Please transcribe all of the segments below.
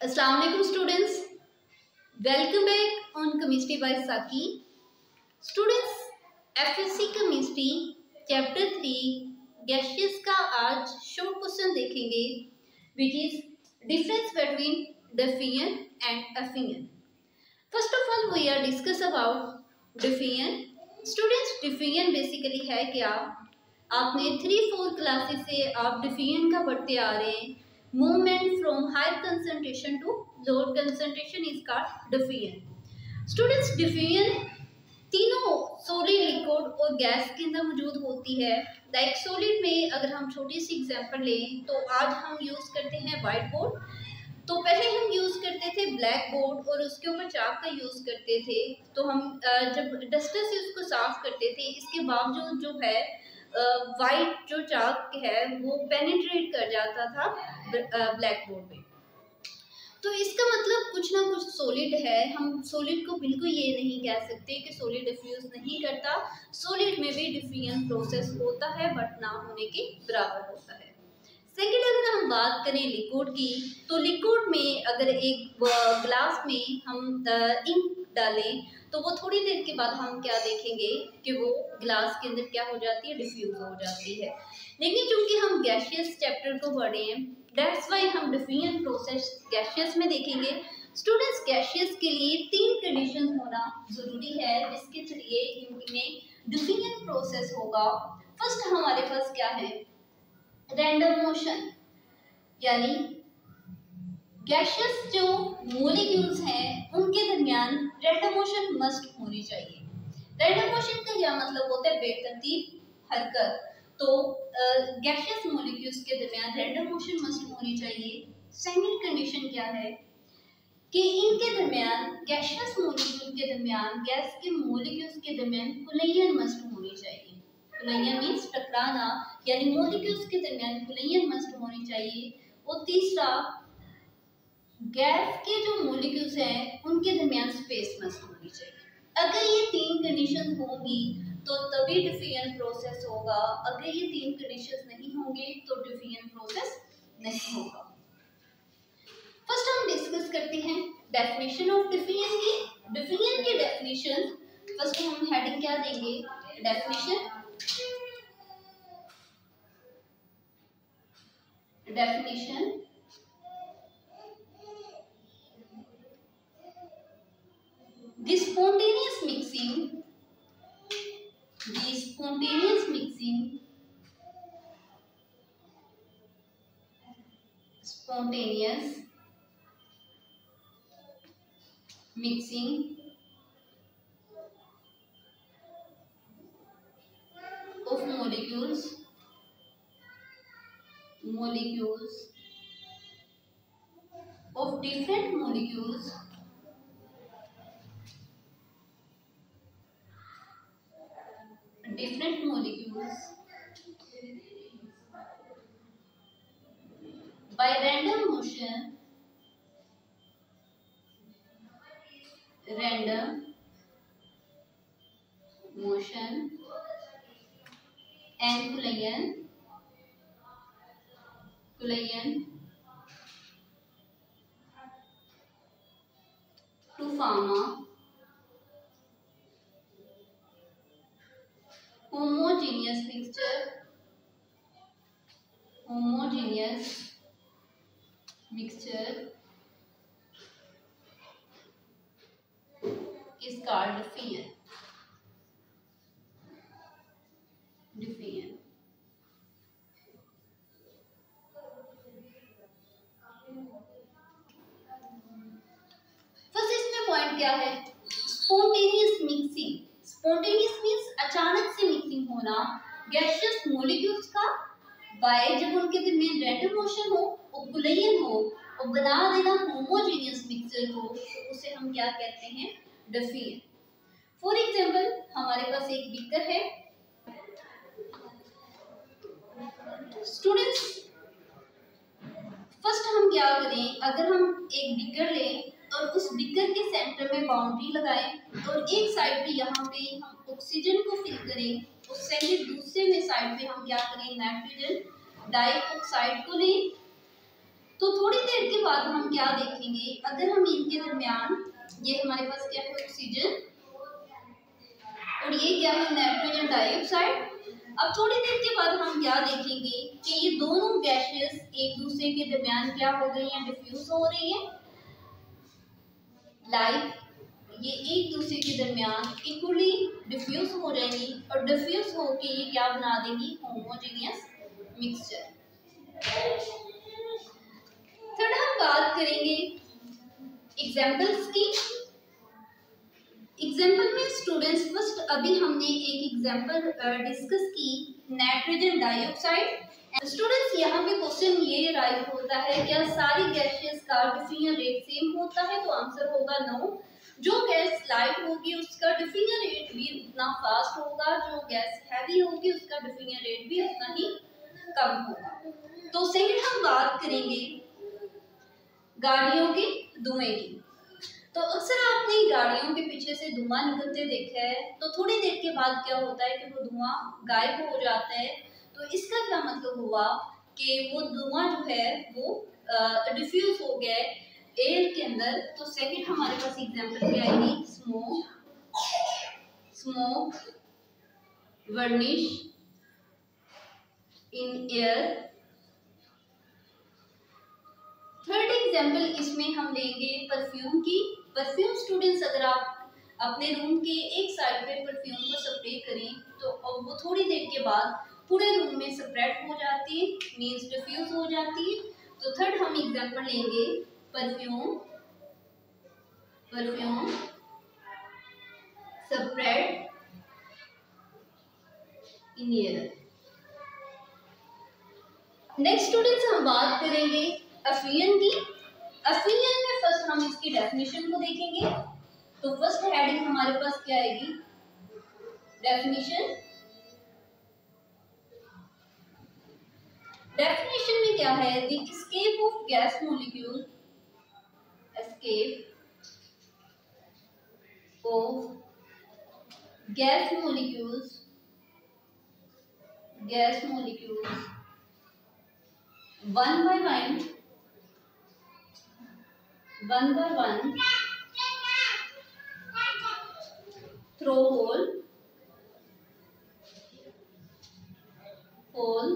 Assalamu alaikum students. Welcome back on Chemistry by Saki. Students, FSC Chemistry Chapter 3 Gaseous का आज short question देखेंगे which is difference between diffusion and effusion. First of all we are discuss about diffusion. Students, diffusion basically है क्या? आपने 3-4 classes से आप diffusion का पढ़ते आ रहे हैं. Movement from higher concentration to lower concentration is called diffusion. Students, diffusion तीनों सॉलिड, लिक्विड और गैस के अंदर मौजूद होती है. लाइक सॉलिड में अगर हम छोटी सी एग्जांपल लें तो आज हम यूज़ करते हैं वाइट बोर्ड. तो पहले हम यूज़ करते थे ब्लैक बोर्ड और उसके ऊपर चाक का यूज़ करते थे. तो हम जब डस्टर से उसको साफ करते थे, इसके बावजूद जो है वाइट जो चाक है वो पेनिट्रेट कर जाता था ब्लैक बोर्ड पे. तो इसका मतलब कुछ ना कुछ सॉलिड है. हम सॉलिड को बिल्कुल ये नहीं कह सकते कि सॉलिड डिफ्यूज नहीं करता. सॉलिड में भी डिफ्यूजन प्रोसेस होता है बट ना होने के बराबर होता है. सेकेंड, अगर हम बात करें लिक्विड की, तो लिक्विड में अगर एक ग्लास में हम इंक डालें तो वो थोड़ी देर के बाद हम क्या देखेंगे कि वो ग्लास के अंदर क्या हो जाती है, डिफ्यूज हो जाती है. लेकिन चूंकि हम गैशियस चैप्टर को पढ़े हैं, दैट्स वाई हम डिफ्यूजन प्रोसेस गैशियस में देखेंगे. स्टूडेंट्स, गैशियस के लिए 3 कंडीशन होना ज़रूरी है जिसके जरिए इनमें डिफ्यूजन प्रोसेस होगा. फर्स्ट हमारे पास क्या है, रैंडम मोशन, यानी गैशियस जो मॉलिक्यूल्स हैं उनके दरमियान रैंडम मोशन मस्ट होनी चाहिए. रैंडम मोशन का क्या मतलब होता है, बेतरतीब हरकत. तो गैशियस मॉलिक्यूल्स के दरमियान रैंडम मोशन मस्ट होनी चाहिए. सेकंड कंडीशन क्या है कि इनके दरमियान, गैशियस मॉलिक्यूल के दरमियान, गैस के मॉलिक्यूल्स के दरमियान कोलिजन मस्ट होनी चाहिए. कोलिजन मींस टकराना, यानी मॉलिक्यूल्स के दरमियान कोलिजन मस्ट होनी चाहिए. और तीसरा, गैस के जो मॉलिक्यूल्स हैं उनके दरमियान स्पेस मस्ट होनी चाहिए. अगर ये 3 कंडीशन होंगी तो तभी डिफ्यूजन प्रोसेस होगा. अगर ये 3 कंडीशंस नहीं होंगे तो डिफ्यूजन प्रोसेस नहीं होगा. फर्स्ट हम डिस्कस करते हैं डेफिनेशन ऑफ डिफ्यूजन की. डिफ्यूजन की डेफिनेशन फर्स्ट हम हेडिंग क्या देंगे, definition. The spontaneous mixing, spontaneous mixing of molecules of different molecules by random motion and collision to form a homogeneous mixture is called diffusion. First इसमें point क्या है, spontaneous mixing. Spontaneous means अचानक से mixing होना gaseous molecules का bye जब उनके दरमियान रैंडम मोशन हो और कोलिजन हो और बना देना होमोजेनियस मिक्सचर हो, तो उसे हम क्या कहते हैं, डिफ्यूजन. फॉर एग्जांपल हमारे पास एक बीकर है. स्टूडेंट्स, फर्स्ट हम क्या करें, अगर हम एक बीकर लें और उस बीकर के सेंटर में बाउंड्री लगाएं और एक साइड पे यहाँ पे हम ऑक्सीजन को फिल करें और सेकंड दूसरे में साइड पे हम क्या करें, नाइट्रोजन डाइऑक्साइड को लें. तो थोड़ी देर के बाद हम क्या देखेंगे, अगर हम इनके दरमियान, ये हमारे पास क्या है ऑक्सीजन और ये क्या है नाइट्रोजन डाइऑक्साइड। अब थोड़ी देर के बाद हम क्या देखेंगे कि ये दोनों गैसेस एक दूसरे के दरमियान क्या हो गई हैं, डिफ्यूज हो रही है। ये एक दूसरे के दरमियान इक्वली डिफ्यूज हो जाएंगी और डिफ्यूज होके ये क्या बना देंगी, होमोजेनियस मिक्सचर। थर्ड हम बात करेंगे एग्जाम्पल्स की। एग्जाम्पल में स्टूडेंट्स फर्स्ट अभी हमने एक एग्जाम्पल डिस्कस की नाइट्रोजन डाइऑक्साइड। स्टूडेंट्स यहाँ पे क्वेश्चन ये राइज होता है क्या सारी गैसेस का डिफ्यूजन रेट सेम होता है, तो आंसर होगा नो। जो गैस लाइट होगी उसका डिफ्यूजन रेट भी उतना फास्ट होगा, जो गैस हैवी होगी उसका डिफ्यूजन रेट भी उतना ही कम होगा। तो सेकंड हम बात करेंगे गाड़ियों के धुएं की। तो अक्सर आपने गाड़ियों के पीछे से धुआं निकलते देखा है, तो थोड़ी देर के बाद क्या होता है कि वो धुआं गायब हो जाता है। तो इसका क्या मतलब हुआ कि वो धुआं जो है वो डिफ्यूज हो गया एयर के अंदर। तो सेकंड हमारे पास एग्जांपल क्या आएगी, smoke वर्निश in air. Third example इसमें हम लेंगे परफ्यूम की। परफ्यूम स्टूडेंट्स अगर आप अपने रूम के एक साइड पे परफ्यूम को स्प्रे करें तो वो थोड़ी देर के बाद पूरे रूम में स्प्रेड हो जाती है, मींस डिफ्यूज हो जाती है। तो थर्ड हम एग्जाम्पल लेंगे perfume spread in air. Next students हम बात करेंगे एफियन की। एफियन में फर्स्ट हम इसकी डेफिनेशन को देखेंगे। तो फर्स्ट हेडिंग हमारे पास क्या आएगी, डेफिनेशन। डेफिनेशन में क्या है, the escape of gas molecule, escape of gas molecules one by one through hole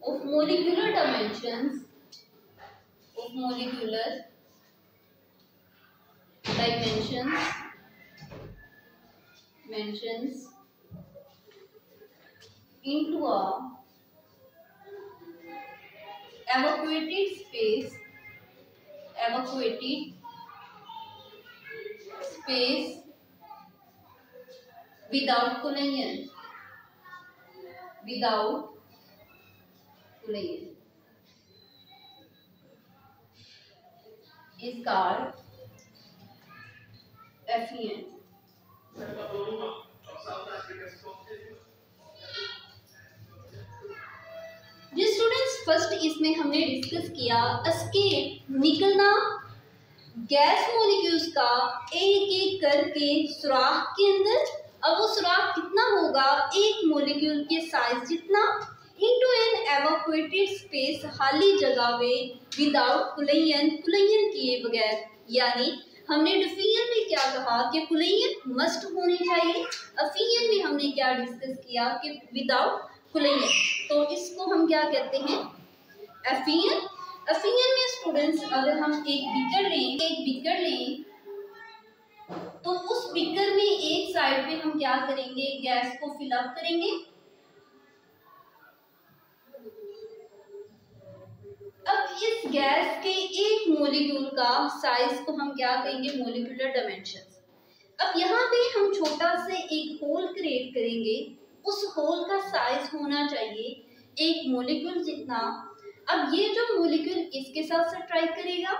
of molecular dimensions into a evacuated space without collision is called efficient. जी स्टूडेंट्स फर्स्ट इसमें हमने discuss किया escape, निकलना gas molecules का एक एक करके सुराख के अंदर। अब वो सुराख कितना होगा, एक मॉलिक्यूल के साइज जितना, इनटू एन एवाक्यूएटेड स्पेस, खाली जगह में, विदाउट कुलियन किए बगैर। यानी हमने डिफियन में क्या कहा कि कुलियन मस्ट होनी चाहिए, एफियन में हमने क्या डिस्कस किया कि विदाउट कुलियन। तो इसको हम क्या कहते हैं, एफियन। एफियन में स्टूडेंट्स अगर हम एक बीकर लें तो उस बीकर में एक साइड पे हम क्या करेंगे, गैस को फिलअप करेंगे। अब इस गैस के एक मॉलिक्यूल का साइज को हम क्या कहेंगे, मॉलिक्यूलर डायमेंशंस। अब यहाँ पे हम छोटा से एक होल क्रिएट करेंगे, उस होल का साइज होना चाहिए एक मॉलिक्यूल जितना। अब ये जो मॉलिक्यूल इसके साथ से ट्राई करेगा,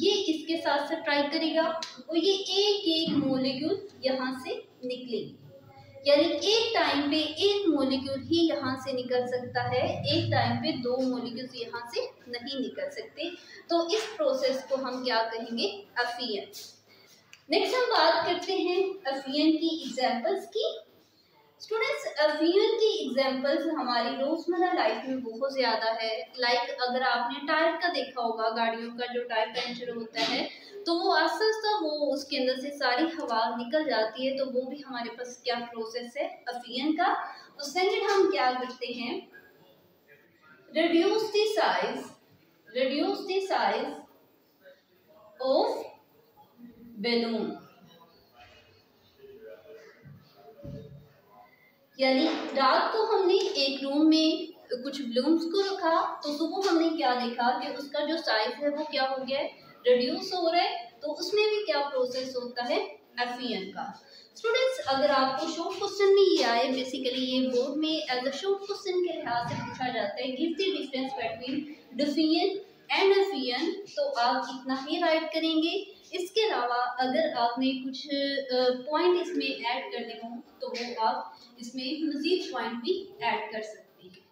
ये इसके साथ से ट्राई करेगा और ये एक एक मॉलिक्यूल यहाँ से निकलेगी। यानी एक टाइम पे एक मॉलिक्यूल ही यहाँ से निकल सकता है, एक टाइम पे दो मॉलिक्यूल्स यहाँ से नहीं निकल सकते। तो इस प्रोसेस को हम क्या कहेंगे, एफियन। नेक्स्ट हम बात करते हैं एफियन की एग्जांपल्स की। स्टूडेंट्स, अफीन की एग्जांपल्स हमारी रोजमर्रा लाइफ में बहुत ज़्यादा है। लाइक अगर आपने टायर का देखा होगा, गाड़ियों का जो टायर पंचर होता है तो वो आस्ता आस्ता वो उसके अंदर से सारी हवा निकल जाती है, तो वो भी हमारे पास क्या प्रोसेस है, अफीन का। तो सेकंड हम क्या करते हैं, reduce the size of balloon, यानी रात को हमने एक रूम में कुछ बलून्स को रखा तो सुबह हमने क्या देखा कि उसका जो साइज है वो क्या हो गया है, रिड्यूस हो रहा है। तो उसमें भी क्या प्रोसेस होता है, एफियन का। स्टूडेंट्स, अगर आपको शॉर्ट क्वेश्चन में ये आए, बेसिकली ये बोर्ड में एज अ शॉर्ट क्वेश्चन के लिहाज से पूछा जाता है, give the difference between defiant and एफियन, तो आप इतना ही राइट करेंगे। इसके अलावा अगर आपने कुछ पॉइंट इसमें ऐड करने हो तो वो आप इसमें मजीद पॉइंट भी ऐड कर सकते हैं।